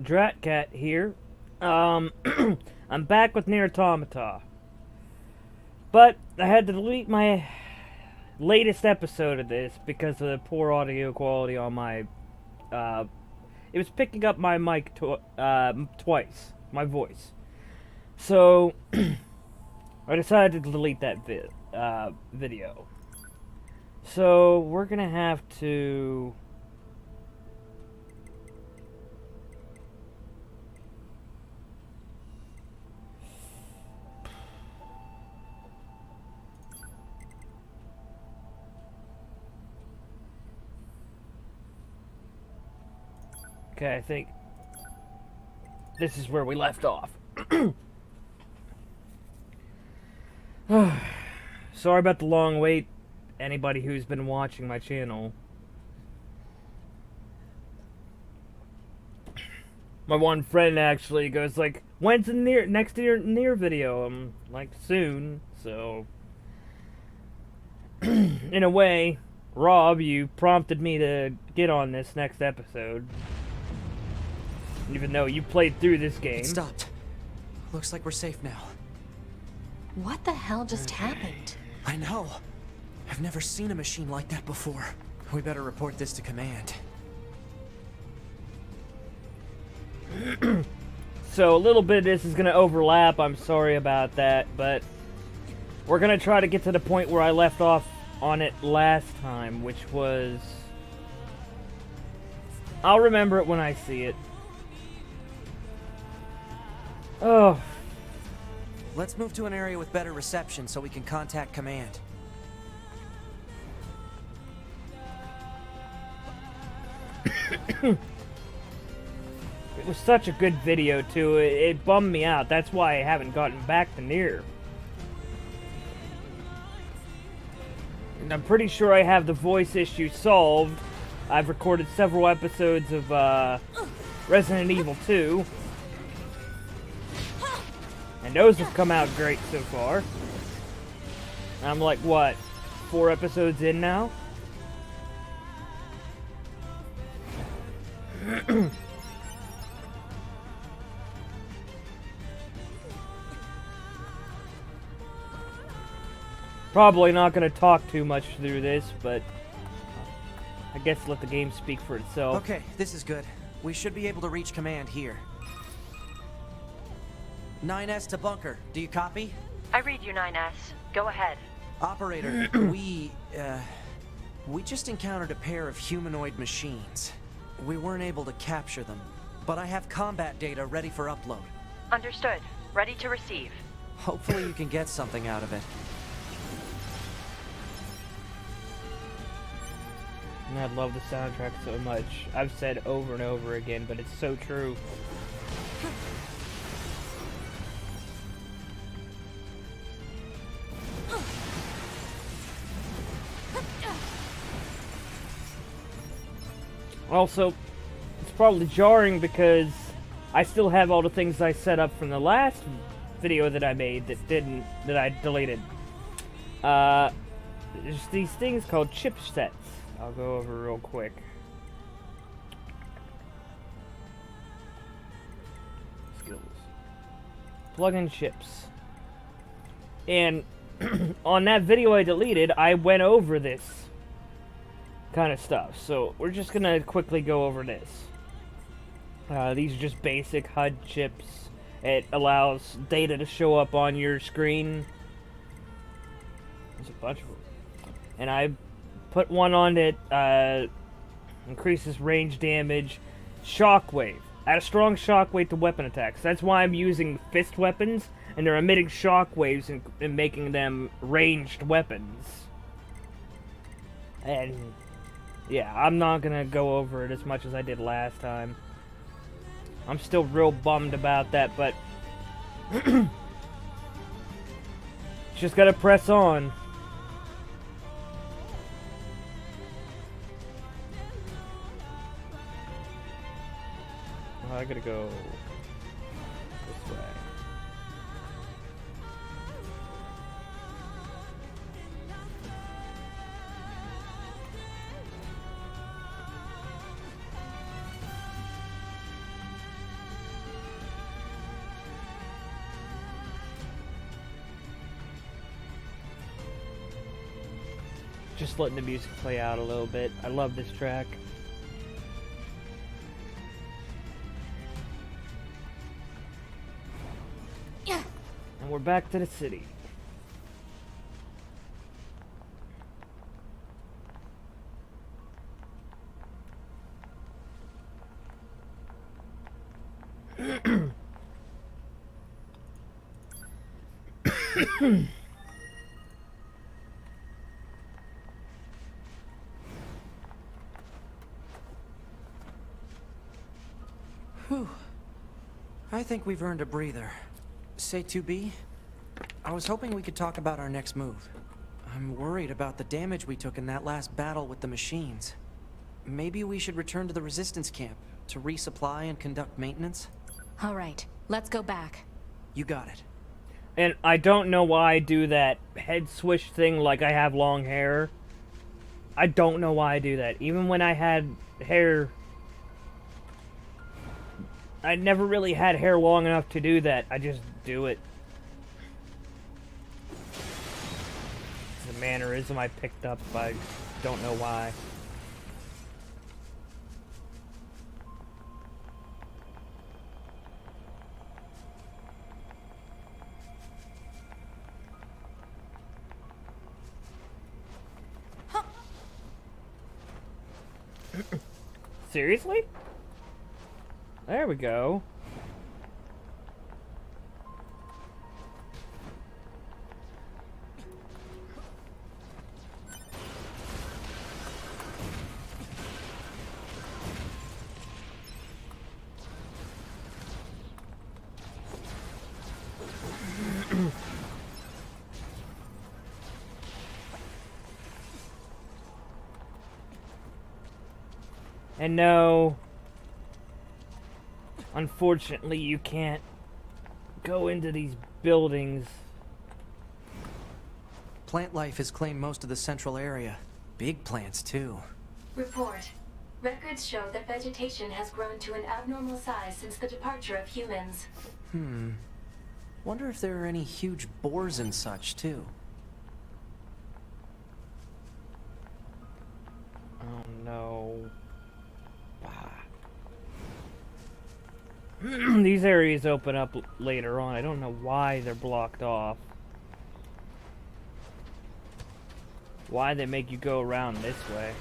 Dratcat here. I'm back with NieR Automata. But I had to delete my latest episode of this because of the poor audio quality on my... it was picking up my mic twice, my voice. So, I decided to delete that video. So, we're gonna have to... Okay, I think this is where we left off. Sorry about the long wait, anybody who's been watching my channel. My one friend actually goes like, when's the next NieR video? I'm like, soon, so... In a way, Rob, you prompted me to get on this next episode. Even though you played through this game. It stopped. Looks like we're safe now. What the hell just happened? I know. I've never seen a machine like that before. We better report this to command. So a little bit of this is going to overlap. I'm sorry about that, but we're going to try to get to the point where I left off on it last time, which was... I'll remember it when I see it. Oh. Let's move to an area with better reception so we can contact command. It was such a good video, too. It bummed me out. That's why I haven't gotten back to NieR. And I'm pretty sure I have the voice issue solved. I've recorded several episodes of Resident Evil 2. And those have come out great so far. I'm like, what, 4 episodes in now? Probably not going to talk too much through this, but I guess let the game speak for itself. Okay, this is good. We should be able to reach command here. 9S to bunker. Do you copy? I read you, 9S. Go ahead. Operator, we just encountered a pair of humanoid machines. We weren't able to capture them, but I have combat data ready for upload. Understood. Ready to receive. Hopefully you can get something out of it. And I love the soundtrack so much. I've said over and over again, but it's so true. Also, it's probably jarring because I still have all the things I set up from the last video that I made that I deleted. There's these things called chipsets. I'll go over real quick. Skills. Plug-in chips. And on that video I deleted, I went over this kind of stuff. So we're just gonna quickly go over this. These are just basic HUD chips. It allows data to show up on your screen. There's a bunch of them. And I put one on that increases range damage, shockwave. Add a strong shockwave to weapon attacks. That's why I'm using fist weapons, and they're emitting shockwaves and making them ranged weapons. And yeah, I'm not gonna go over it as much as I did last time. I'm still real bummed about that, but just gotta press on. I gotta go this way. Just letting the music play out a little bit. I love this track. Yeah. And we're back to the city. Whew. I think we've earned a breather. Say 2B, I was hoping we could talk about our next move. I'm worried about the damage we took in that last battle with the machines. Maybe we should return to the resistance camp to resupply and conduct maintenance? All right, let's go back. You got it. And I don't know why I do that head swish thing like I have long hair. I don't know why I do that. Even when I had hair... I never really had hair long enough to do that. I just do it. It's a mannerism I picked up. I don't know why. Seriously? There we go. And no, unfortunately, you can't go into these buildings. Plant life has claimed most of the central area. Big plants, too. Report. Records show that vegetation has grown to an abnormal size since the departure of humans. Wonder if there are any huge boars and such, too. Oh no. These areas open up later on. I don't know why they're blocked off. Why they make you go around this way.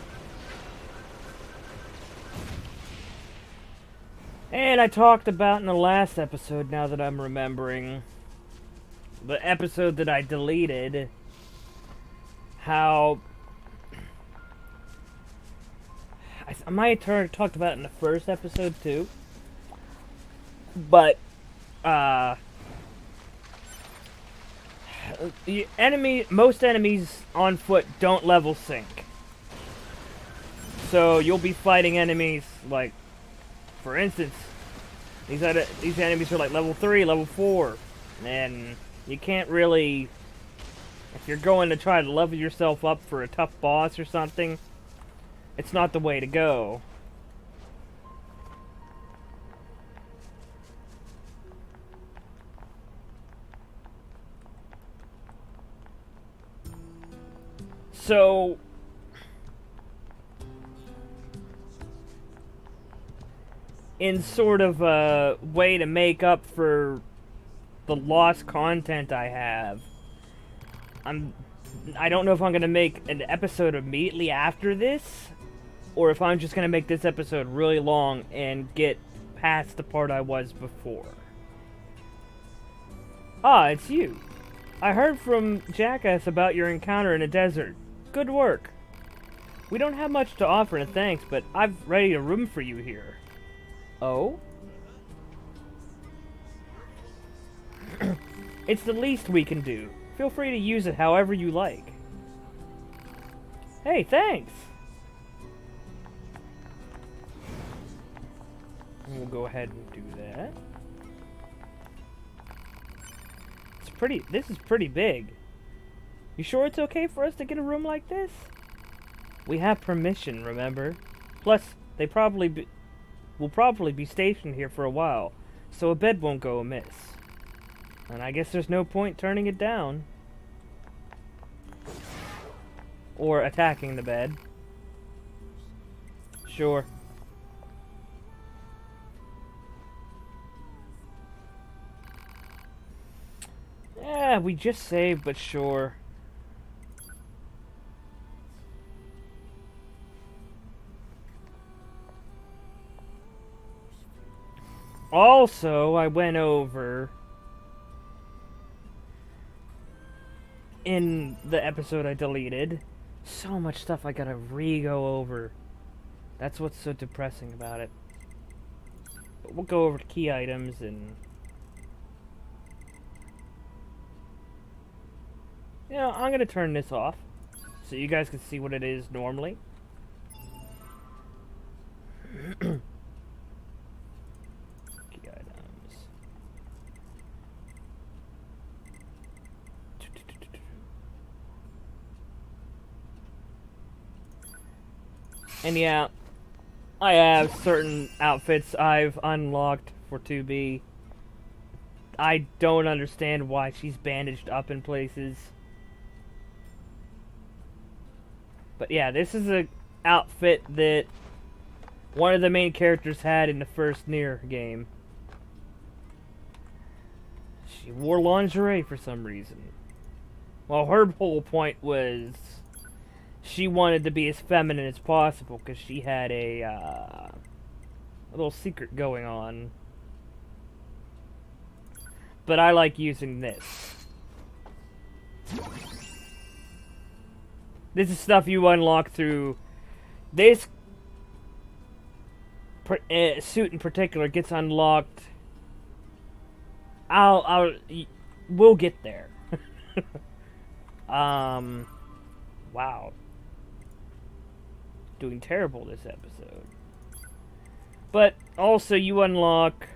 And I talked about in the last episode, now that I'm remembering, the episode that I deleted, how I might have talked about it in the first episode too. But, most enemies on foot don't level sync. So you'll be fighting enemies, like, for instance, these enemies are like level 3, level 4, and you can't really, if you're going to try to level yourself up for a tough boss or something, it's not the way to go. So, in sort of a way to make up for the lost content I have, I don't know if I'm going to make an episode immediately after this, or if I'm just going to make this episode really long and get past the part I was before. Ah, it's you. I heard from Jackass about your encounter in the desert. Good work. We don't have much to offer in thanks, but I've readied a room for you here. Oh? It's the least we can do. Feel free to use it however you like. Hey, thanks! We'll go ahead and do that. This is pretty big. You sure it's okay for us to get a room like this? We have permission, remember? Plus, they will probably be stationed here for a while, so a bed won't go amiss. And I guess there's no point turning it down. Or attacking the bed. Sure. Yeah, we just saved, but sure. Also, I went over in the episode I deleted. So much stuff I gotta re-go over. That's what's so depressing about it. But we'll go over the key items and... You know, I'm gonna turn this off so you guys can see what it is normally. Key items. And yeah, I have certain outfits I've unlocked for 2B. I don't understand why she's bandaged up in places. But yeah, this is a outfit that one of the main characters had in the first NieR game. She wore lingerie for some reason. Well, her whole point was she wanted to be as feminine as possible because she had a little secret going on. But I like using this. This is stuff you unlock through... This suit in particular gets unlocked... We'll get there. Wow. Doing terrible this episode. But also you unlock...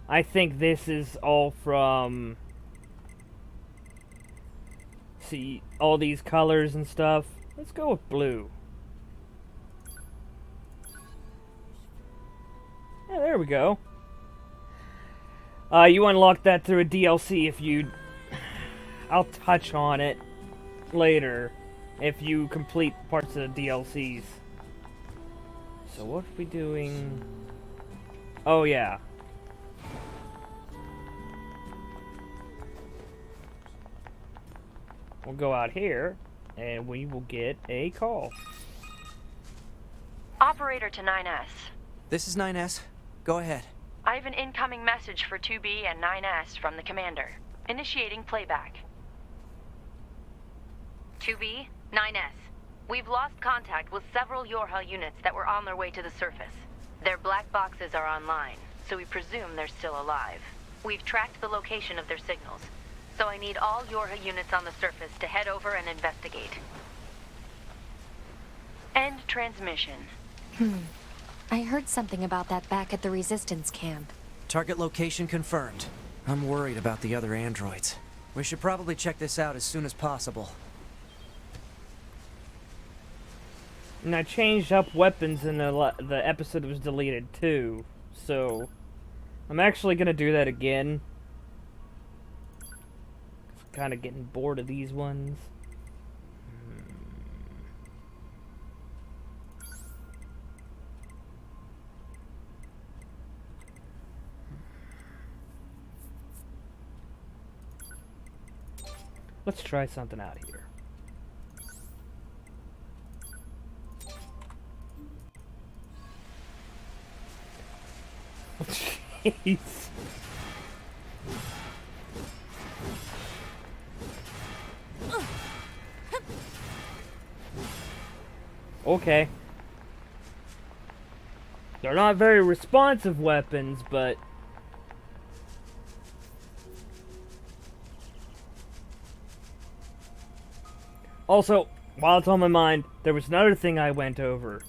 I think this is all from... See, all these colors and stuff. Let's go with blue. Yeah, there we go. You unlock that through a DLC if you... I'll touch on it later if you complete parts of the DLCs. So what are we doing? Oh yeah. We'll go out here, and we will get a call. Operator to 9S. This is 9S. Go ahead. I have an incoming message for 2B and 9S from the commander. Initiating playback. 2B, 9S. We've lost contact with several Yorha units that were on their way to the surface. Their black boxes are online, so we presume they're still alive. We've tracked the location of their signals, so I need all Yorha units on the surface to head over and investigate. End transmission. I heard something about that back at the Resistance camp. Target location confirmed. I'm worried about the other androids. We should probably check this out as soon as possible. And I changed up weapons in the episode that was deleted too, so I'm actually gonna do that again. I'm kind of getting bored of these ones. Let's try something out here. Jeez. Okay. They're not very responsive weapons, but... Also, while it's on my mind, there was another thing I went over.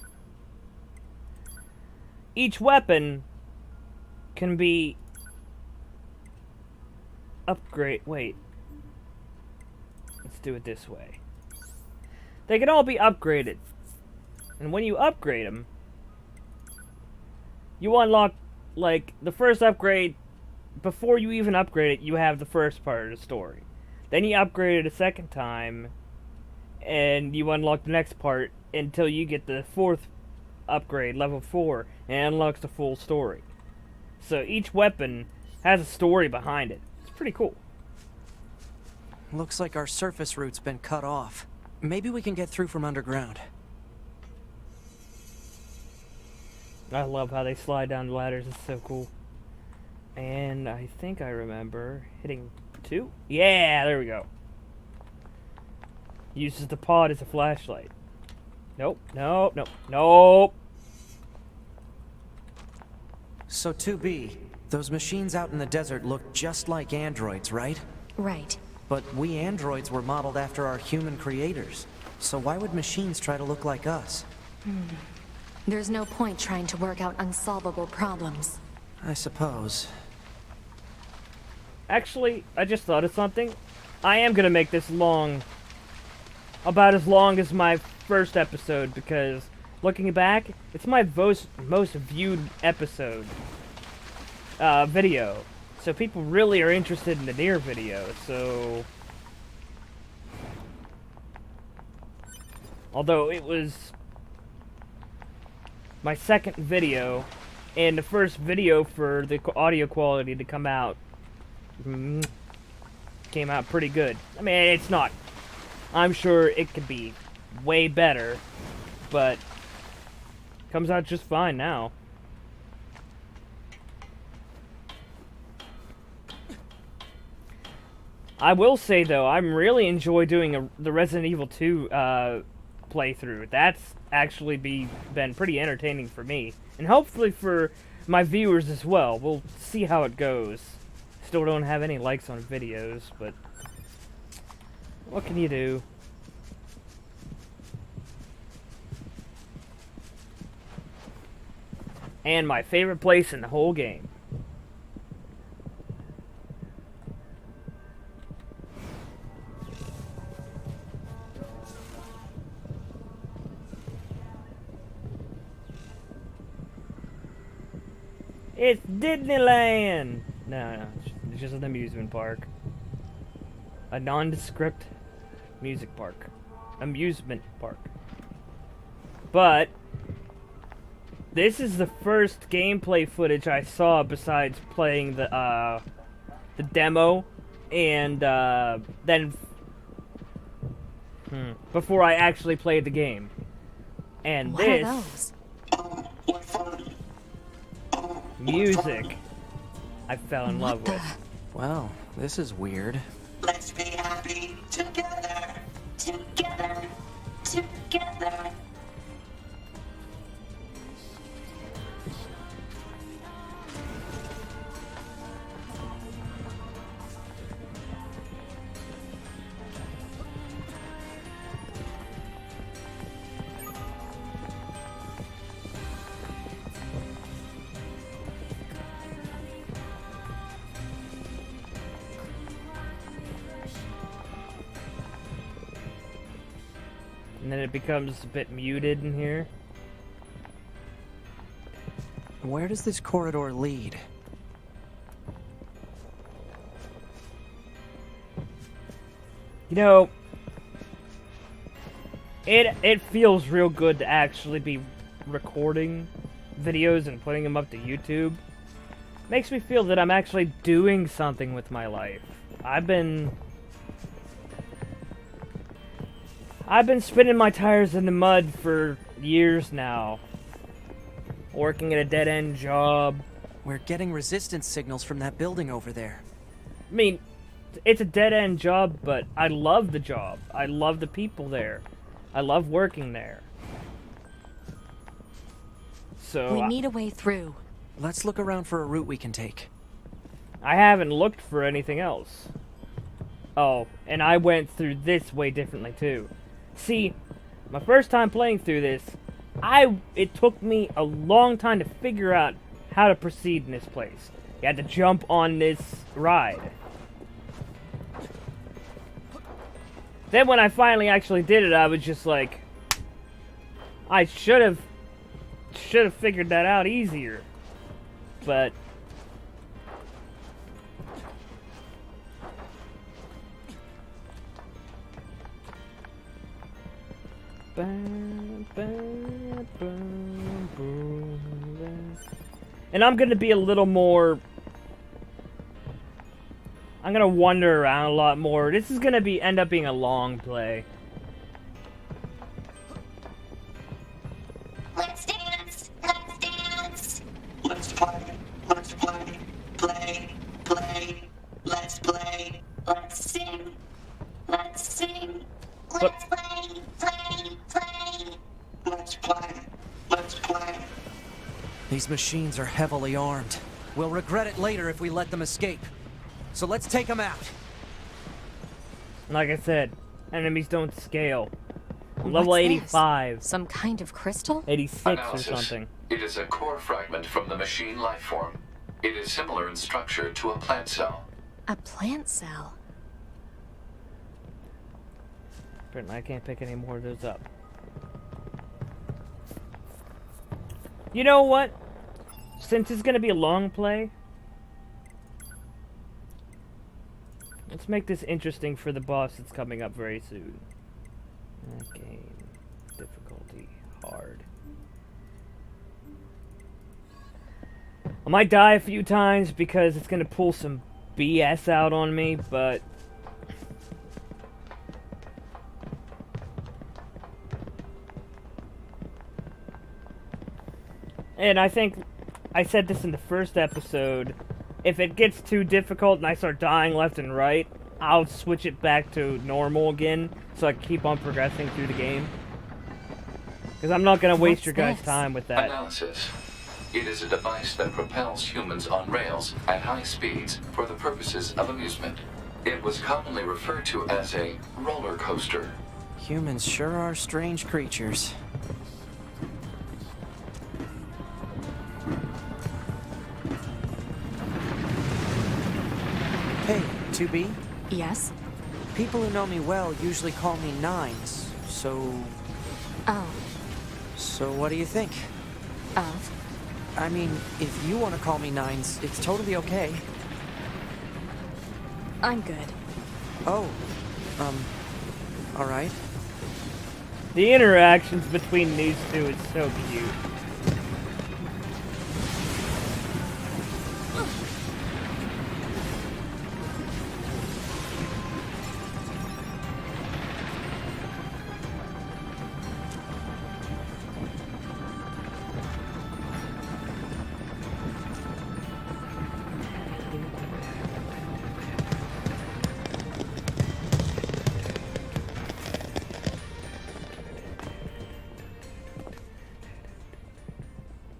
Each weapon can be wait. Let's do it this way. They can all be upgraded. And when you upgrade them, you unlock, like, the first upgrade. Before you even upgrade it, you have the first part of the story. Then you upgrade it a second time, and you unlock the next part until you get the 4th upgrade, level 4, and unlocks the full story. So each weapon has a story behind it. It's pretty cool. Looks like our surface route's been cut off. Maybe we can get through from underground. I love how they slide down the ladders. It's so cool. And I think I remember hitting 2. Yeah, there we go. Uses the pod as a flashlight. Nope, nope, nope, nope. So 2B, those machines out in the desert look just like androids, right? Right. But we androids were modeled after our human creators. So why would machines try to look like us? There's no point trying to work out unsolvable problems. I suppose. Actually, I just thought of something. I am gonna make this long. About as long as my first episode, because looking back, it's my most viewed episode video. So people really are interested in the NieR video, so... Although it was my second video, and the first video for the audio quality to come out came out pretty good. I mean, it's not... I'm sure it could be way better, but comes out just fine now. I will say, though, I'm really enjoy doing the Resident Evil 2 playthrough. That's actually been pretty entertaining for me, and hopefully for my viewers as well. We'll see how it goes. Still don't have any likes on videos, but what can you do? And my favorite place in the whole game. It's Disneyland! No, it's just an amusement park. A nondescript music park. Amusement park. But this is the first gameplay footage I saw besides playing the demo, and then before I actually played the game. And What are those? Music I fell in love with. Wow, this is weird. Let's be happy together, together, together. And then it becomes a bit muted in here. Where does this corridor lead? You know, it feels real good to actually be recording videos and putting them up to YouTube. Makes me feel that I'm actually doing something with my life. I've been spinning my tires in the mud for years now. Working at a dead-end job. We're getting resistance signals from that building over there. I mean, it's a dead-end job, but I love the job. I love the people there. I love working there. So We need a way through. Let's look around for a route we can take. I haven't looked for anything else. Oh, and I went through this way differently too. See, my first time playing through this, it took me a long time to figure out how to proceed in this place. You had to jump on this ride. Then when I finally actually did it, I was just like, I should have figured that out easier. But And I'm gonna be a little more. I'm gonna wander around a lot more. This is gonna end up being a long play. Let's dance. Let's dance. Let's play. Let's play. Play. Play. Let's play. Let's sing. Let's sing. Let's play. Play. Play. Let's play. Let's play. These machines are heavily armed. We'll regret it later if we let them escape. So let's take them out. Like I said, enemies don't scale. I'm level What's 85. this? Some kind of crystal? 86 Analysis. or something. It is a core fragment from the machine life form. It is similar in structure to a plant cell. A plant cell. Apparently I can't pick any more of those up. You know what? Since it's gonna be a long play, let's make this interesting for the boss that's coming up very soon. Okay, difficulty, hard. I might die a few times because it's gonna pull some BS out on me, but and I think I said this in the first episode, if it gets too difficult and I start dying left and right, I'll switch it back to normal again so I can keep on progressing through the game. Because I'm not going to waste What's your guys' this? time with that. Analysis. It is a device that propels humans on rails at high speeds for the purposes of amusement. It was commonly referred to as a roller coaster. Humans sure are strange creatures. Hey, 2B. Yes? People who know me well usually call me Nines, so... Oh. So what do you think? Of? I mean, if you want to call me Nines, it's totally okay. I'm good. Oh, alright. The interactions between these two is so cute.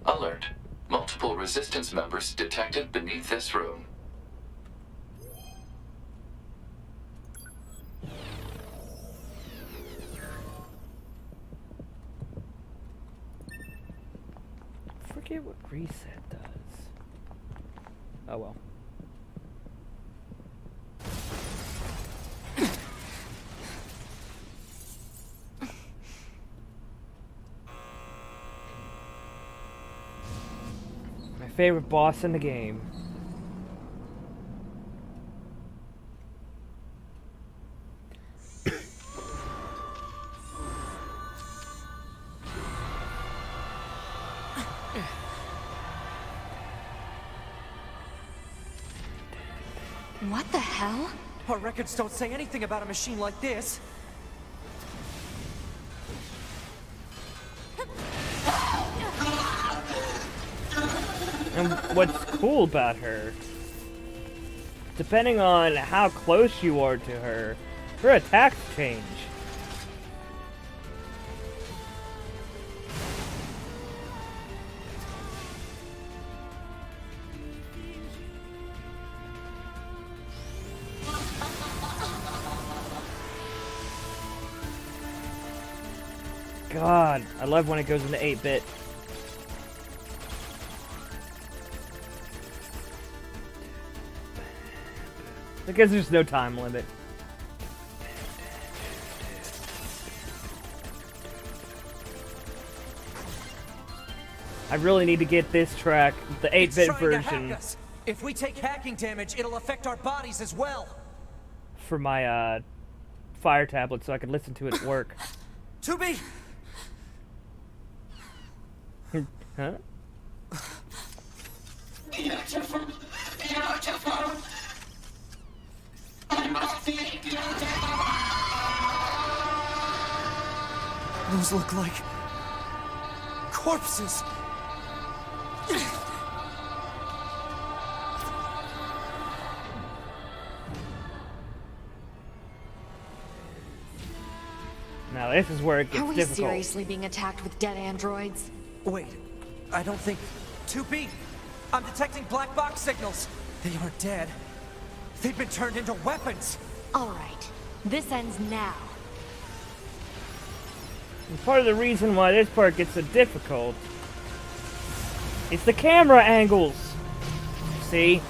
Alert. Multiple resistance members detected beneath this room. Forget what reset does. Oh well. My favorite boss in the game. What the hell? Our records don't say anything about a machine like this. And what's cool about her, depending on how close you are to her, her attacks change. God, I love when it goes into 8-bit. Because there's no time limit. I really need to get this track, the 8-bit version, If we take hacking damage, it'll affect our bodies as well. for my Fire tablet so I can listen to it at work. 2B, Huh? Beautiful. Beautiful. I must be beautiful. Those look like corpses. Now this is where it gets Are we difficult. seriously being attacked with dead androids? Wait, I don't think... 2B! I'm detecting black box signals! They aren't dead. They've been turned into weapons! Alright, this ends now. And part of the reason why this part gets so difficult is the camera angles. See?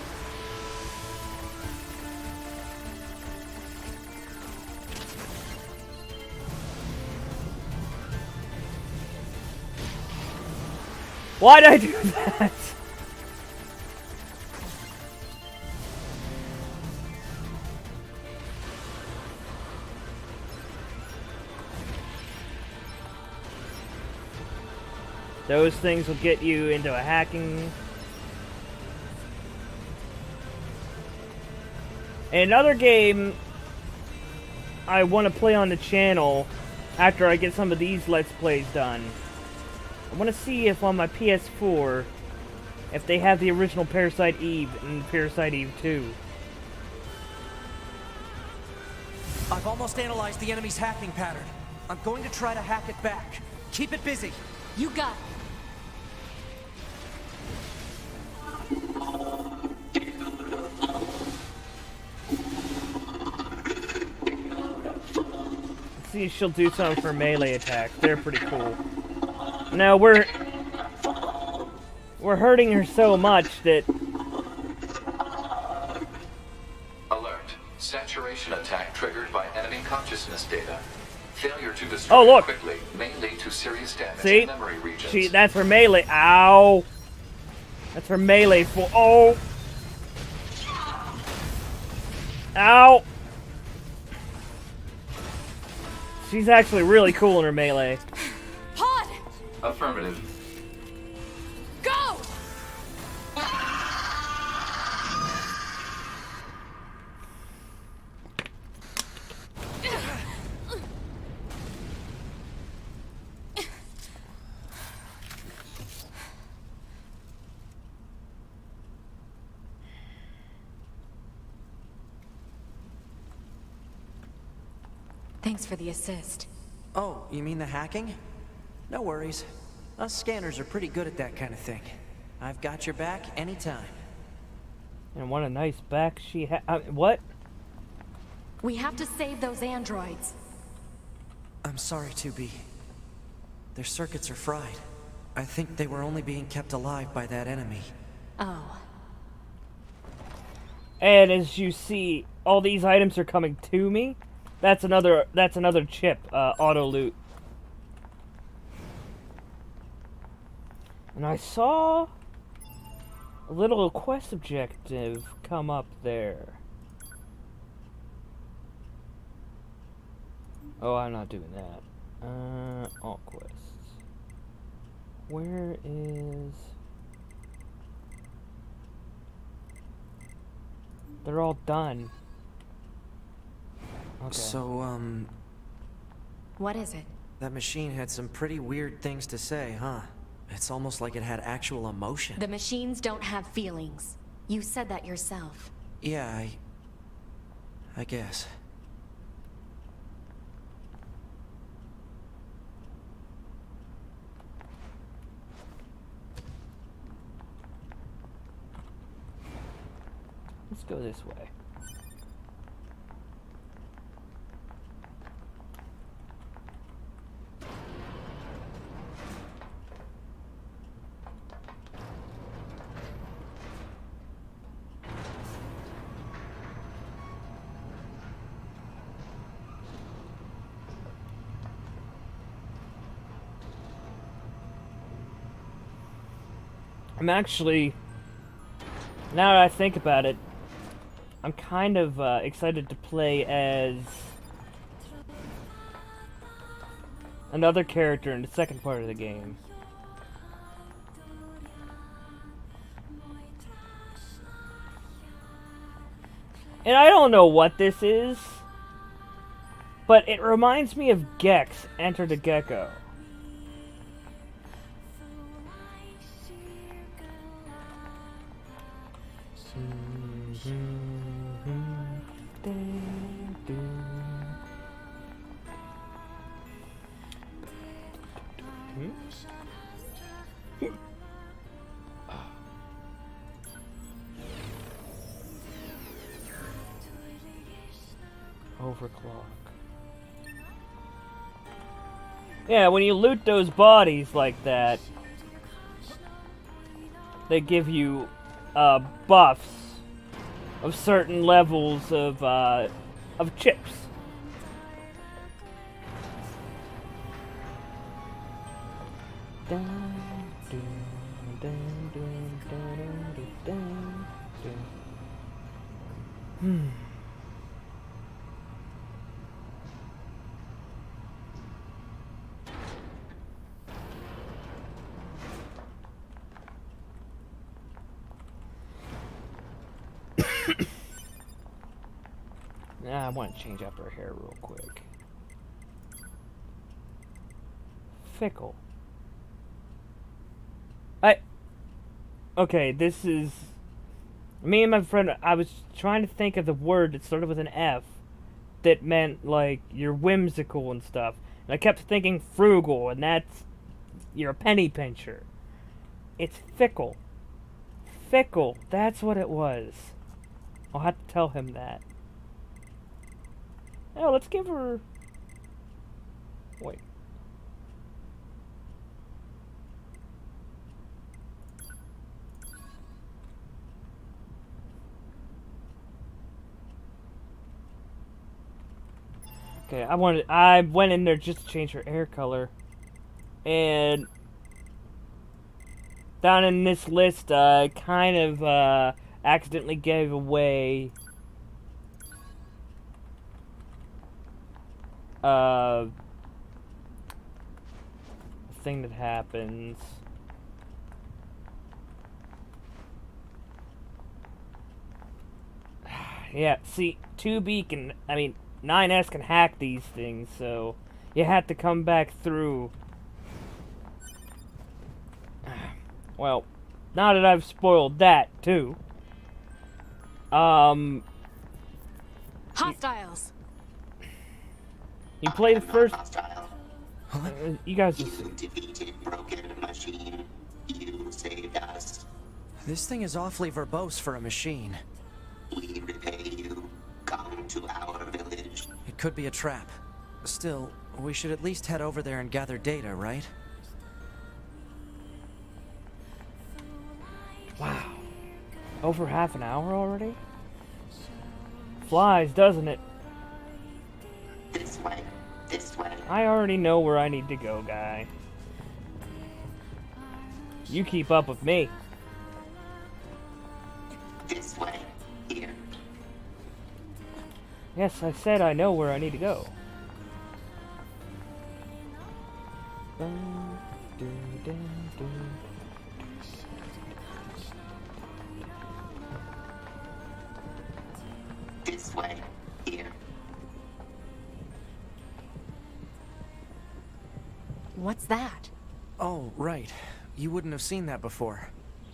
Why'd I do that? Those things will get you into a hacking. Another game I want to play on the channel after I get some of these Let's Plays done. I want to see if on my PS4, if they have the original Parasite Eve and Parasite Eve 2. I've almost analyzed the enemy's hacking pattern. I'm going to try to hack it back. Keep it busy. You got it. Let's see if she'll do something for melee attacks. They're pretty cool. No, we're hurting her so much that... Alert. Saturation attack triggered by enemy consciousness data. Failure to destroy Oh, look. quickly may lead to serious damage See? in memory regions. That's her melee. Ow! That's her melee for... Oh! Ow! She's actually really cool in her melee. Pod! Affirmative. Go! Thanks for the assist. Oh, you mean the hacking? No worries. Us scanners are pretty good at that kind of thing. I've got your back anytime. And what a nice back she what? We have to save those androids. I'm sorry, 2B. Their circuits are fried. I think they were only being kept alive by that enemy. Oh. And as you see, all these items are coming to me. That's another chip, auto loot. And I saw a little quest objective come up there. Oh, I'm not doing that. All quests. Where is... They're all done. Okay. So, What is it? that machine had some pretty weird things to say, huh? It's almost like it had actual emotion. The machines don't have feelings. You said that yourself. Yeah, I guess. Let's go this way. I'm actually, now that I think about it, I'm kind of excited to play as another character in the second part of the game. And I don't know what this is, but it reminds me of Gex, Enter the Gecko. Overclock. Yeah, when you loot those bodies like that, they give you buffs of certain levels of chips. I want to change up her hair real quick. Fickle. Okay, this is... Me and my friend, I was trying to think of the word that started with an F that meant, like, you're whimsical and stuff. And I kept thinking frugal, and that's... You're a penny pincher. It's fickle. Fickle. That's what it was. I'll have to tell him that. Oh, let's give her... Wait. Okay, I went in there just to change her hair color. And down in this list, I kind of accidentally gave away a thing that happens. Yeah, see, 2B can, 9S can hack these things, so you have to come back through. Well, now that I've spoiled that, too. Hostiles! You play the first... Hostile. you guys You just... defeated Broken Machine. You saved us. This thing is awfully verbose for a machine. We repay you. Come to our village. It could be a trap. Still, we should at least head over there and gather data, right? Wow. Over half an hour already? Flies, doesn't it? This way. This way. I already know where I need to go, guy. You keep up with me. This way. Here. Yes, I said I know where I need to go. This way. Here. What's that? Oh, right. You wouldn't have seen that before.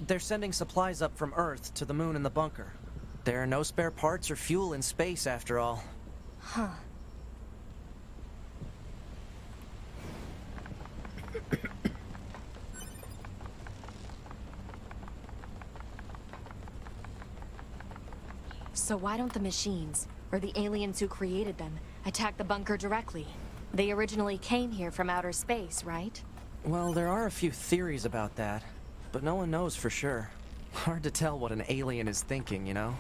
They're sending supplies up from Earth to the moon and the bunker. There are no spare parts or fuel in space, after all. Huh. So why don't the machines, or the aliens who created them, attack the bunker directly? They originally came here from outer space, right? Well, there are a few theories about that, but no one knows for sure. Hard to tell what an alien is thinking, you know?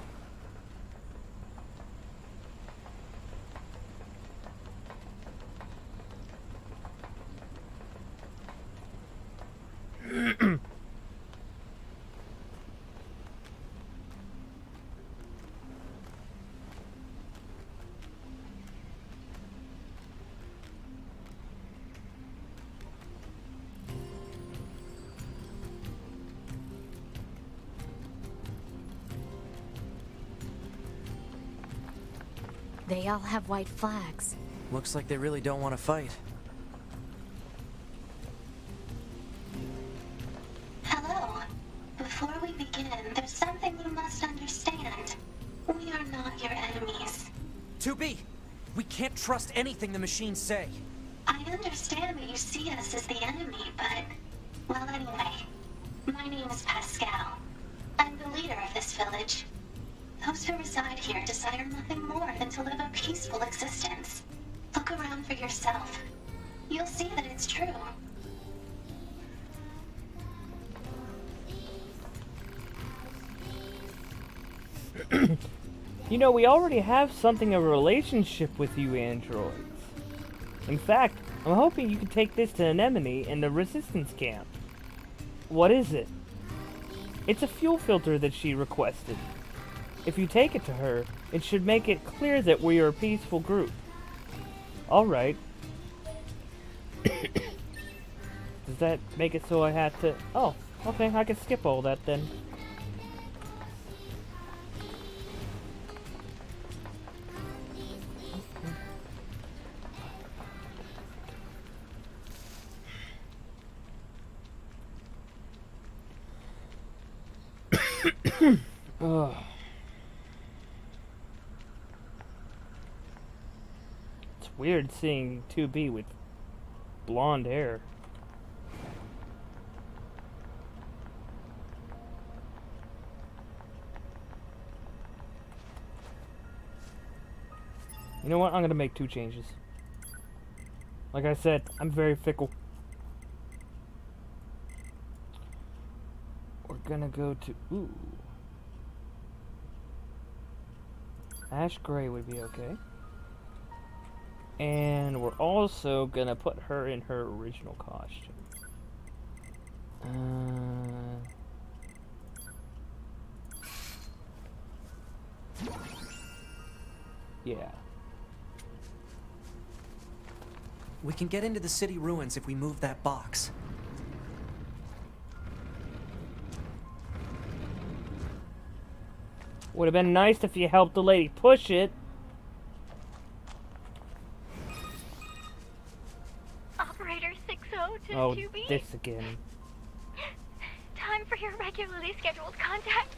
They all have white flags. Looks like they really don't want to fight. Hello. Before we begin, there's something you must understand. We are not your enemies. 2B! We can't trust anything the machines say. I understand that you see us as the enemy, but... Well, anyway. My name is Pascal. I'm the leader of this village. Those who reside here desire nothing more than to live a peaceful existence. Look around for yourself. You'll see that it's true. You know, we already have something of a relationship with you androids. In fact, I'm hoping you can take this to Anemone in the resistance camp. What is it? It's a fuel filter that she requested. If you take it to her, it should make it clear that we are a peaceful group. Alright. Does that make it so I have to... Oh, okay, I can skip all that then. Ugh. It's weird seeing 2B with blonde hair. You know what? I'm gonna make 2 changes. Like I said, I'm very fickle. We're gonna go to... Ooh. Ash gray would be okay. And we're also gonna put her in her original costume. Yeah. We can get into the city ruins if we move that box. Would have been nice if you helped the lady push it. Operator 60 to Oh, 2B. this again. Time for your regularly scheduled contact.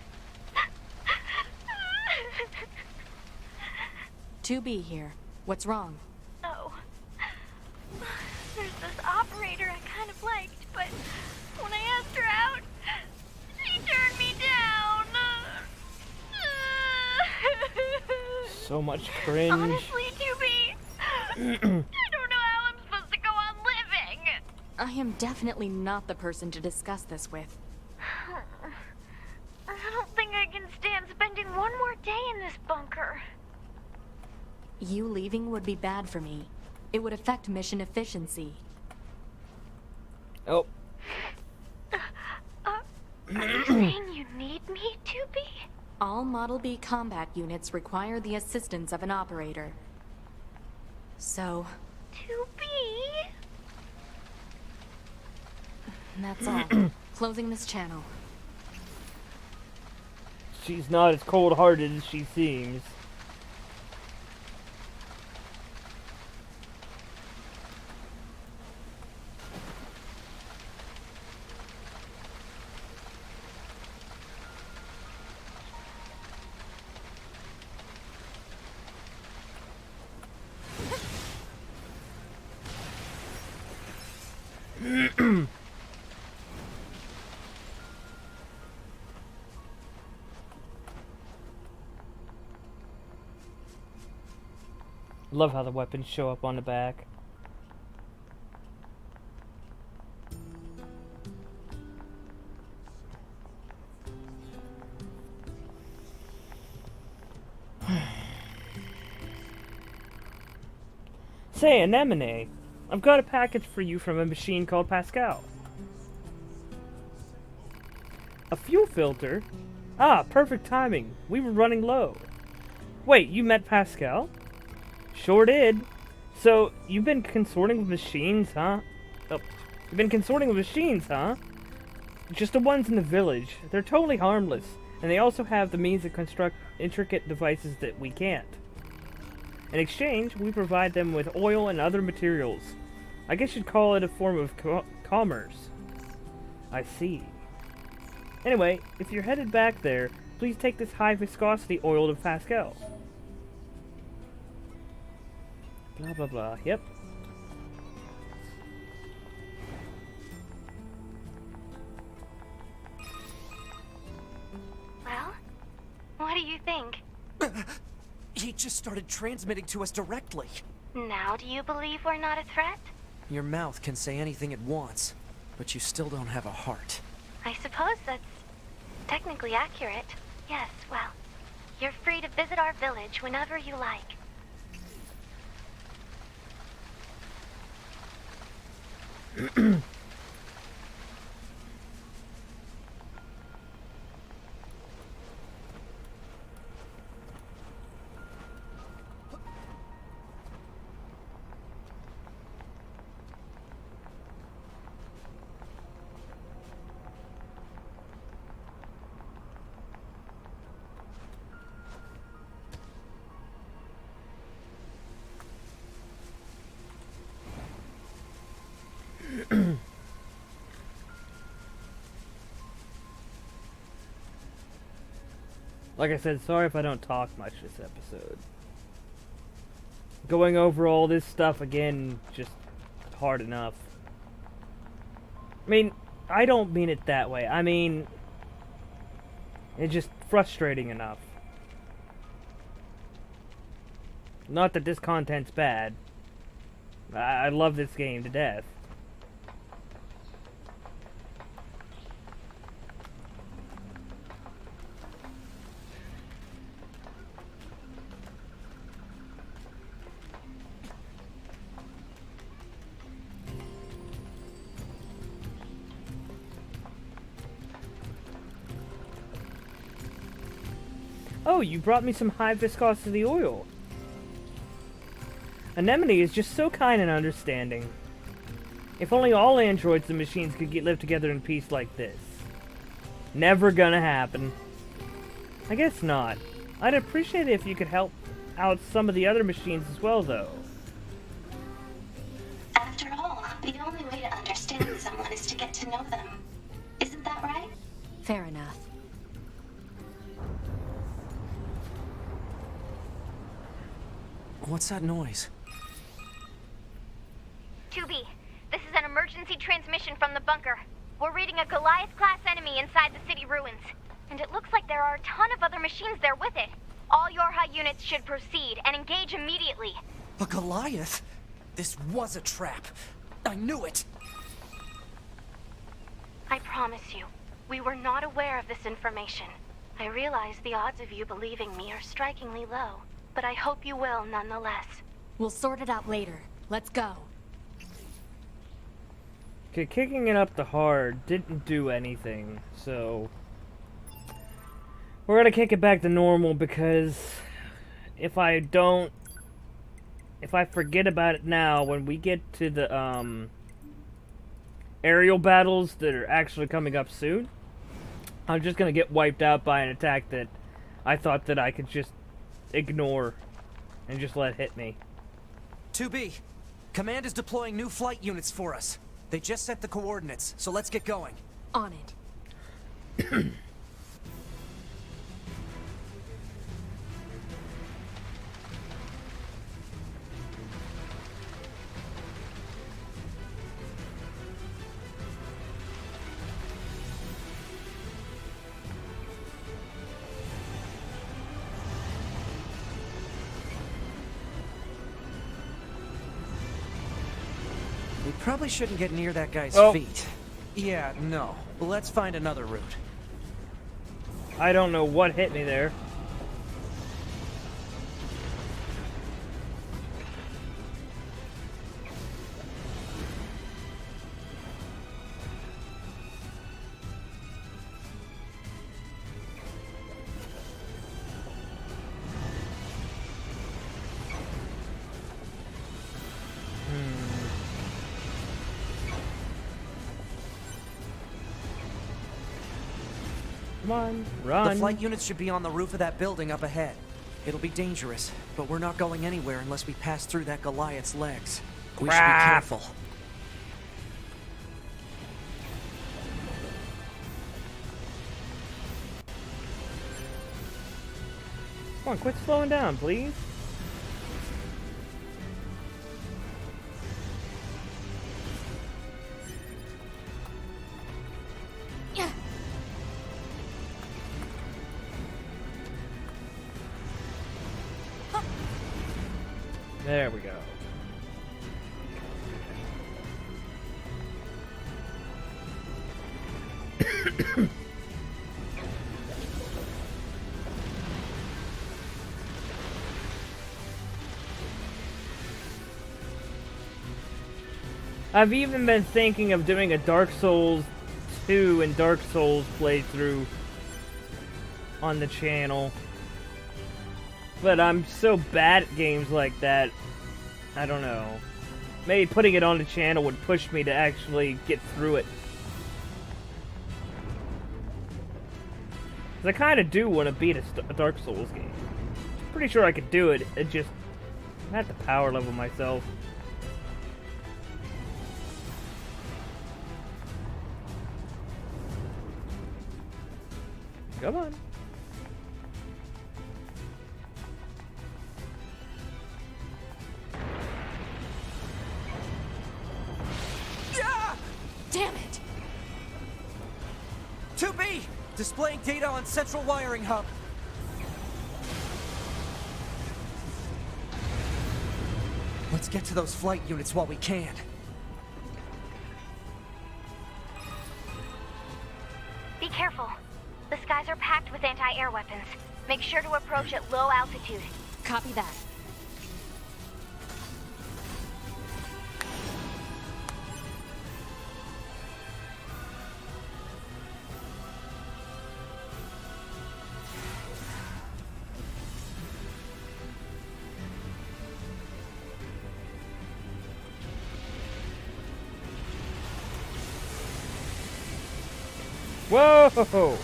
2B here. What's wrong? Oh. There's this operator I kind of liked, but when I asked her out, she turned me down. So much cringe. Honestly, 2B, I don't know how I'm supposed to go on living. I am definitely not the person to discuss this with. I don't think I can stand spending one more day in this bunker. You leaving would be bad for me. It would affect mission efficiency. Oh. Are you saying you need me, 2B? All Model B combat units require the assistance of an operator. So, 2B? that's all. Closing this channel. She's not as cold-hearted as she seems. Love how the weapons show up on the back. Say, Anemone, I've got a package for you from a machine called Pascal. A fuel filter? Ah, perfect timing. We were running low. Wait, you met Pascal? Sure did. So, you've been consorting with machines, huh? Oh, you've been consorting with machines, huh? Just the ones in the village. They're totally harmless, and they also have the means to construct intricate devices that we can't. In exchange, we provide them with oil and other materials. I guess you'd call it a form of commerce. I see. Anyway, if you're headed back there, please take this high-viscosity oil to Pascal. Blah, blah, blah. Yep. Well, what do you think? He just started transmitting to us directly. Now do you believe we're not a threat? Your mouth can say anything it wants, but you still don't have a heart. I suppose that's technically accurate. Yes, well, you're free to visit our village whenever you like. Like I said, sorry if I don't talk much this episode. Going over all this stuff again, just hard enough. I mean, I don't mean it that way. I mean, it's just frustrating enough. Not that this content's bad. I love this game to death. Oh, you brought me some high viscosity oil. Anemone is just so kind and understanding. If only all androids and machines could live together in peace like this. Never gonna happen. I guess not. I'd appreciate it if you could help out some of the other machines as well, though. After all, the only way to understand someone is to get to know them. Isn't that right? Fair enough. What's that noise? 2B, this is an emergency transmission from the bunker. We're reading a Goliath-class enemy inside the city ruins. And it looks like there are a ton of other machines there with it. All Yorha units should proceed and engage immediately. A Goliath? This was a trap. I knew it! I promise you, we were not aware of this information. I realize the odds of you believing me are strikingly low, but I hope you will nonetheless. We'll sort it out later. Let's go. Okay, kicking it up to hard didn't do anything, so we're gonna kick it back to normal because if I forget about it now, when we get to the aerial battles that are actually coming up soon, I'm just gonna get wiped out by an attack that I thought that I could just ignore and just let hit me. 2B, Command is deploying new flight units for us. They just set the coordinates, so let's get going. On it. We probably shouldn't get near that guy's feet. Yeah, no. Let's find another route. I don't know what hit me there. Come on, run. The flight units should be on the roof of that building up ahead. It'll be dangerous, but we're not going anywhere unless we pass through that Goliath's legs. We should be Crap. careful. Come on, quit slowing down, please. Yeah. There we go. I've even been thinking of doing a Dark Souls 2 and Dark Souls playthrough on the channel. But I'm so bad at games like that, I don't know. Maybe putting it on the channel would push me to actually get through it. 'Cause I kind of do want to beat a Dark Souls game. Pretty sure I could do it, it just... I have to power level myself. Come on. Damn it! 2B! Displaying data on central wiring hub. Let's get to those flight units while we can. Be careful. The skies are packed with anti-air weapons. Make sure to approach at low altitude. Copy that. Whoa!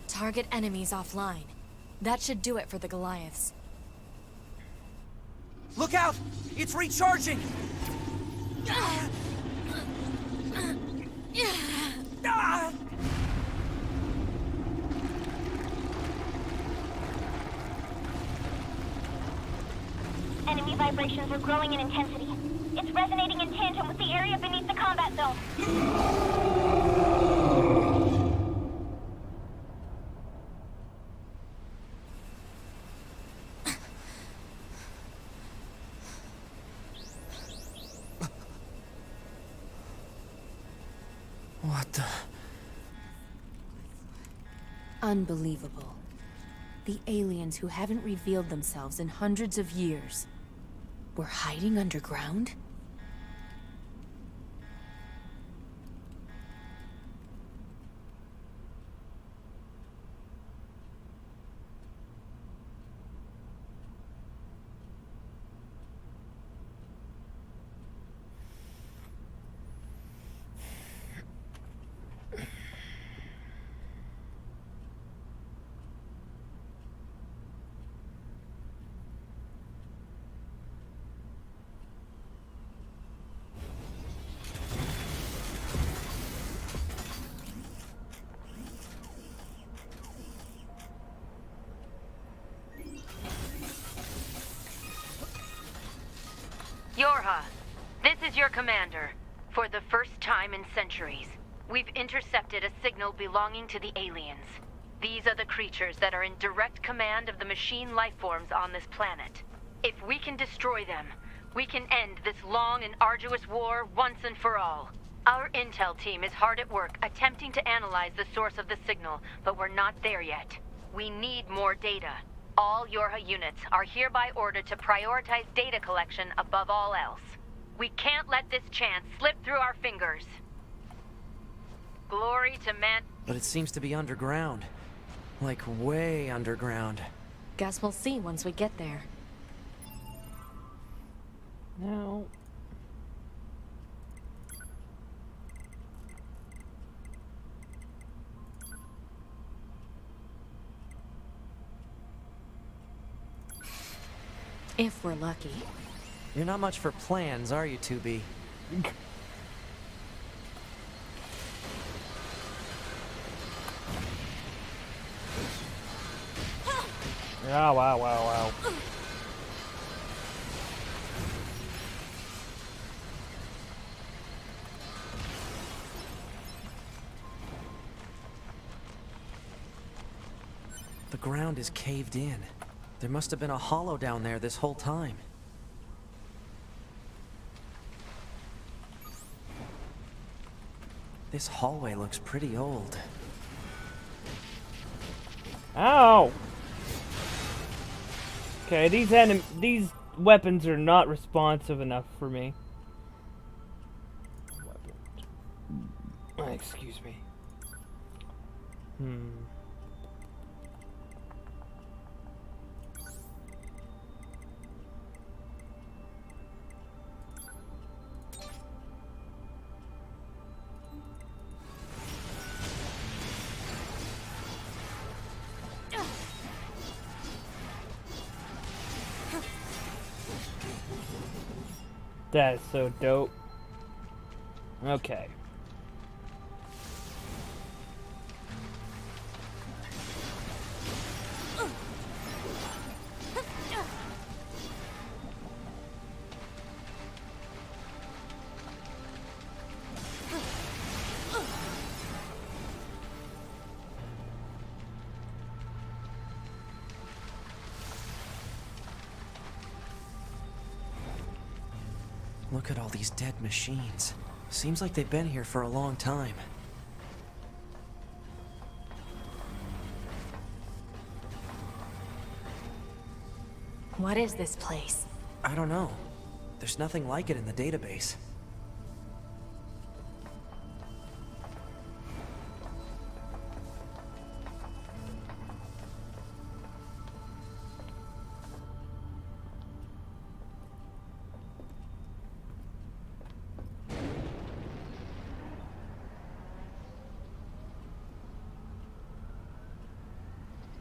Target enemies offline. That should do it for the Goliaths. Look out! It's recharging! Ah! Enemy vibrations are growing in intensity. It's resonating in tandem with the area beneath the combat zone. What the... Unbelievable. The aliens who haven't revealed themselves in hundreds of years were hiding underground? Yorha, this is your commander. For the first time in centuries, we've intercepted a signal belonging to the aliens. These are the creatures that are in direct command of the machine lifeforms on this planet. If we can destroy them, we can end this long and arduous war once and for all. Our intel team is hard at work attempting to analyze the source of the signal, but we're not there yet. We need more data. All Yorha units are hereby ordered to prioritize data collection above all else. We can't let this chance slip through our fingers. Glory to man... But it seems to be underground. Like, way underground. Guess we'll see once we get there. Now... If we're lucky. You're not much for plans, are you, 2B? Wow, wow, wow, wow. The ground is caved in. There must have been a hollow down there this whole time. This hallway looks pretty old. Ow! Okay, these weapons are not responsive enough for me. Excuse me. That is so dope. Okay. Look at all these dead machines. Seems like they've been here for a long time. What is this place? I don't know. There's nothing like it in the database.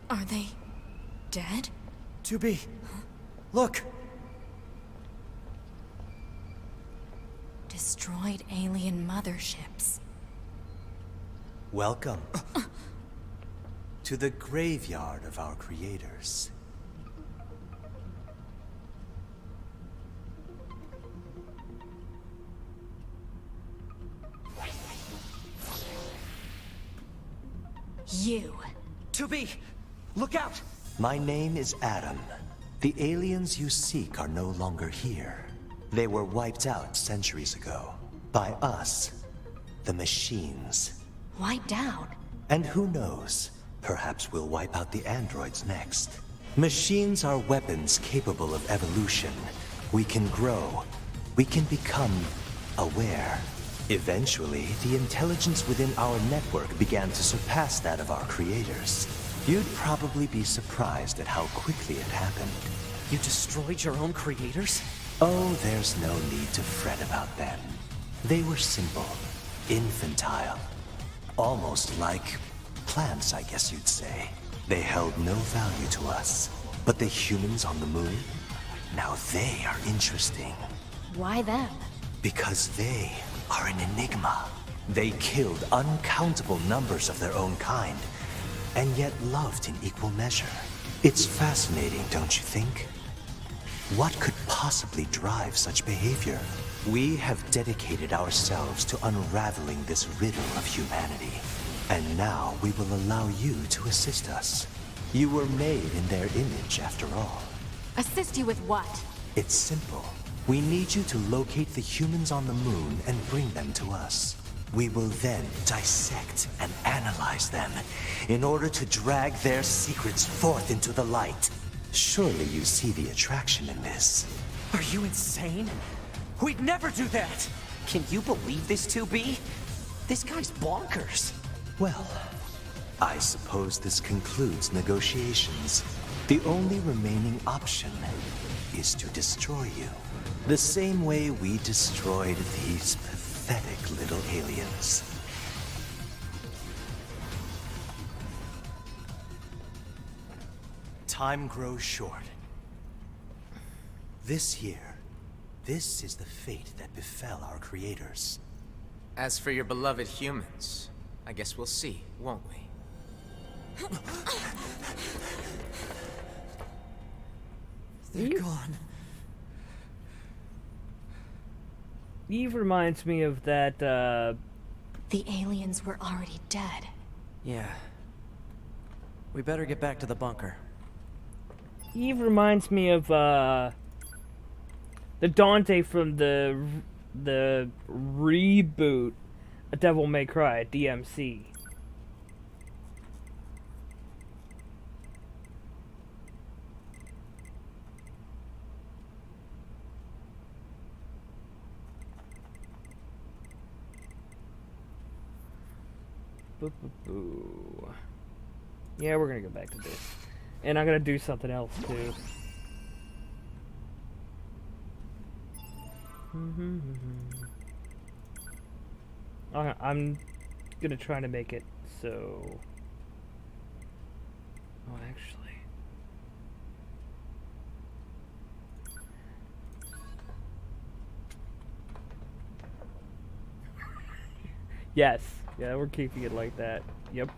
Are they dead? 2B, look! Destroyed alien motherships. Welcome to the graveyard of our creators. You. 2B, look out! My name is Adam. The aliens you seek are no longer here. They were wiped out centuries ago. By us. The machines. Wiped out? And who knows? Perhaps we'll wipe out the androids next. Machines are weapons capable of evolution. We can grow. We can become aware. Eventually, the intelligence within our network began to surpass that of our creators. You'd probably be surprised at how quickly it happened. You destroyed your own creators? Oh, there's no need to fret about them. They were simple, infantile, almost like plants, I guess you'd say. They held no value to us. But the humans on the moon? Now they are interesting. Why them? Because they are an enigma. They killed uncountable numbers of their own kind, and yet loved in equal measure. It's fascinating, don't you think? What could possibly drive such behavior? We have dedicated ourselves to unraveling this riddle of humanity. And now we will allow you to assist us. You were made in their image, after all. Assist you with what? It's simple. We need you to locate the humans on the moon and bring them to us. We will then dissect and analyze them in order to drag their secrets forth into the light. Surely you see the attraction in this. Are you insane? We'd never do that! Can you believe this, 2B? This guy's bonkers. Well, I suppose this concludes negotiations. The only remaining option is to destroy you. The same way we destroyed these pathetic little aliens. Time grows short. This year, this is the fate that befell our creators. As for your beloved humans, I guess we'll see, won't we? They're gone. Eve reminds me of that, The aliens were already dead. Yeah. We better get back to the bunker. Eve reminds me of, the Dante from the reboot of Devil May Cry, DMC. Boo. Yeah, we're gonna go back to this. And I'm gonna do something else too. I'm gonna try to make it so... Oh, actually... Yes. Yeah, we're keeping it like that. Yep.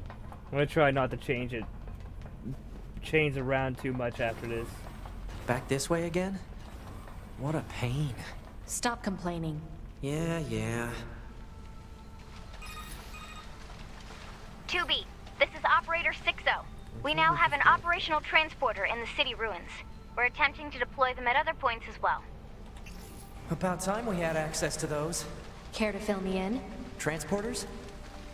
I'm gonna try not to change it. Change around too much after this. Back this way again? What a pain. Stop complaining. Yeah. 2B, this is Operator 60. We now have an operational transporter in the city ruins. We're attempting to deploy them at other points as well. About time we had access to those. Care to fill me in? Transporters?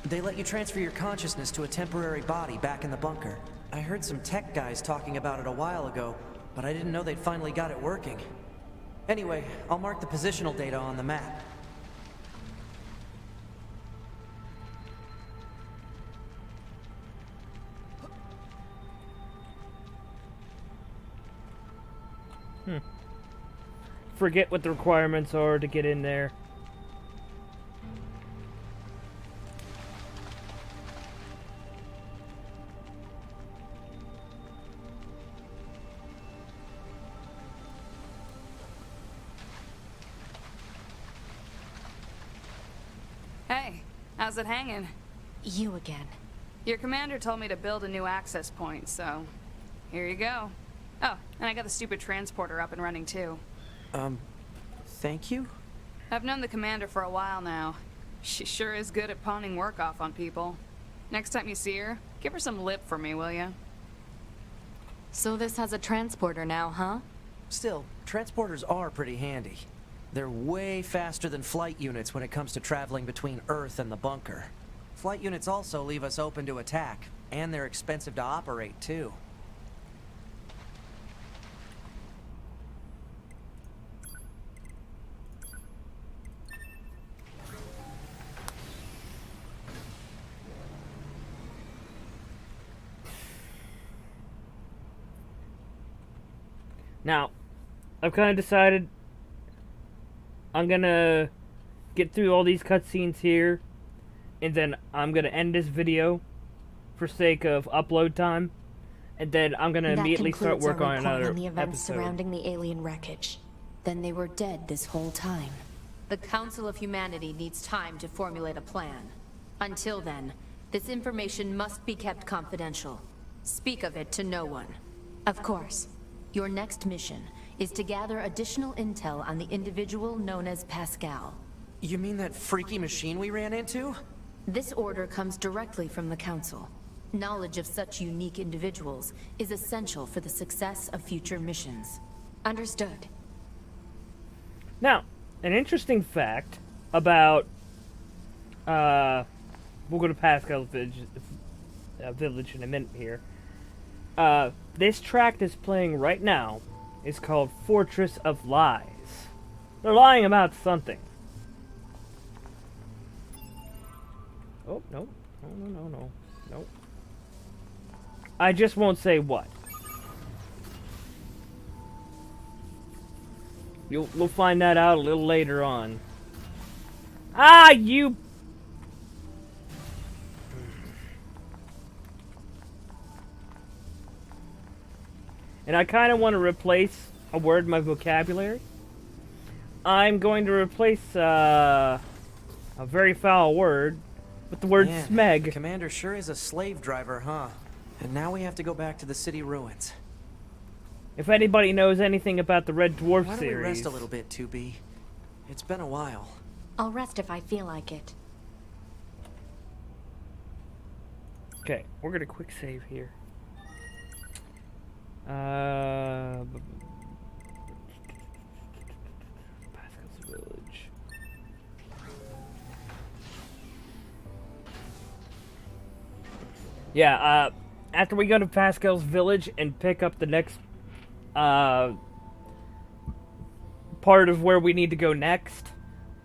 They let you transfer your consciousness to a temporary body back in the bunker. I heard some tech guys talking about it a while ago, but I didn't know they'd finally got it working. Anyway, I'll mark the positional data on the map. Forget what the requirements are to get in there. Hey, how's it hanging? You again. Your commander told me to build a new access point, so here you go. Oh, and I got the stupid transporter up and running too. Thank you? I've known the commander for a while now. She sure is good at pawning work off on people. Next time you see her, give her some lip for me, will ya? So this has a transporter now, huh? Still, transporters are pretty handy. They're way faster than flight units when it comes to traveling between Earth and the bunker. Flight units also leave us open to attack, and they're expensive to operate, too. Now, I've kind of decided I'm gonna get through all these cutscenes here, and then I'm gonna end this video for sake of upload time, and then I'm gonna immediately start work on another on the events episode. surrounding the alien wreckage. Then they were dead this whole time. The Council of Humanity needs time to formulate a plan. Until then, this information must be kept confidential. Speak of it to no one. Of course. Your next mission is to gather additional intel on the individual known as Pascal. You mean that freaky machine we ran into? This order comes directly from the Council. Knowledge of such unique individuals is essential for the success of future missions. Understood. Now, an interesting fact about, we'll go to Pascal's village in a minute here. This track that's playing right now is called Fortress of Lies. They're lying about something. Oh, no. No. I just won't say what. We'll find that out a little later on. Ah, you... And I kind of want to replace a word in my vocabulary. I'm going to replace a very foul word with the word Man, smeg. Commander sure is a slave driver, huh? And now we have to go back to the city ruins. If anybody knows anything about the Red Dwarf Why don't series... we rest a little bit, 2B? It's been a while. I'll rest if I feel like it. Okay, we're gonna quick save here. Pascal's Village. Yeah, after we go to Pascal's Village and pick up the next part of where we need to go next,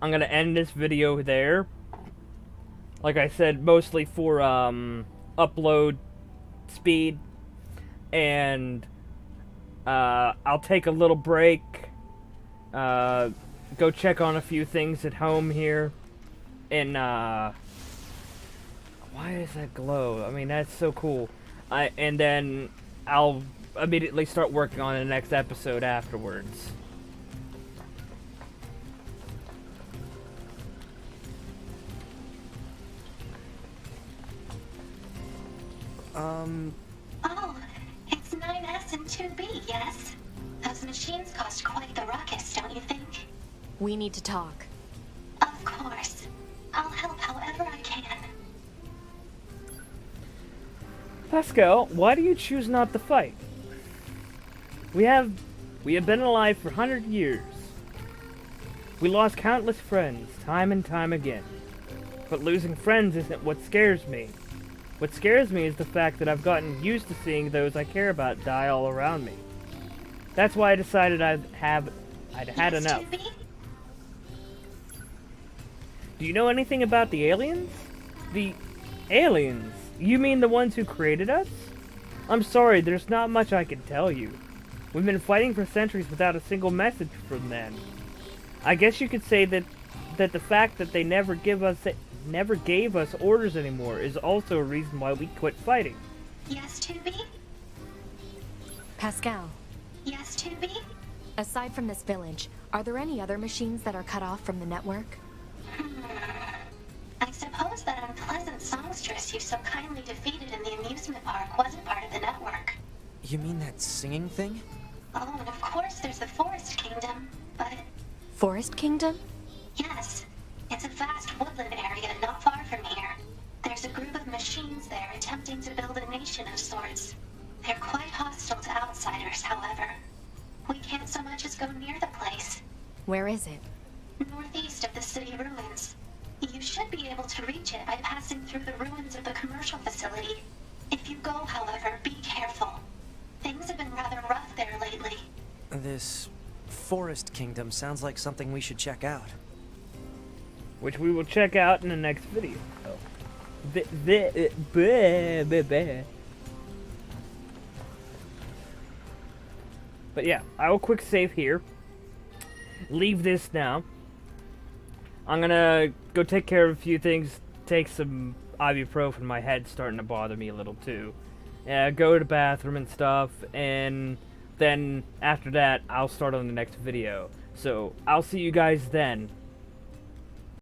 I'm gonna end this video there. Like I said, mostly for upload speed, and I'll take a little break, go check on a few things at home here, and why is that glow? I mean, that's so cool. And then I'll immediately start working on the next episode afterwards. Oh, it's 9S and 2B, yes? Those machines cost quite the ruckus, don't you think? We need to talk. Of course. I'll help however I can. Pascal, why do you choose not to fight? We have been alive for 100 years. We lost countless friends, time and time again. But losing friends isn't what scares me. What scares me is the fact that I've gotten used to seeing those I care about die all around me. That's why I decided I'd had enough. Do you know anything about the aliens? The aliens? You mean the ones who created us? I'm sorry, there's not much I can tell you. We've been fighting for centuries without a single message from them. I guess you could say that the fact that they never gave us orders anymore is also a reason why we quit fighting. Yes, 2B? Pascal, Yes, 2B? aside from this village, are there any other machines that are cut off from the network? I suppose that unpleasant songstress you so kindly defeated in the amusement park wasn't part of the network. You mean that singing thing? Oh, and of course there's the Forest Kingdom, but... Forest Kingdom? Yes. It's a vast woodland area not far from here. There's a group of machines there attempting to build a nation of sorts. They're quite hostile to outsiders, however. We can't so much as go near the place. Where is it? Northeast of the city ruins. You should be able to reach it by passing through the ruins of the commercial facility. If you go, however, be careful. Things have been rather rough there lately. This Forest Kingdom sounds like something we should check out. Which we will check out in the next video. But yeah, I will quick save here. Leave this now. I'm gonna go take care of a few things. Take some ibuprofen. My head's starting to bother me a little too. Go to the bathroom and stuff. And then after that, I'll start on the next video. So I'll see you guys then.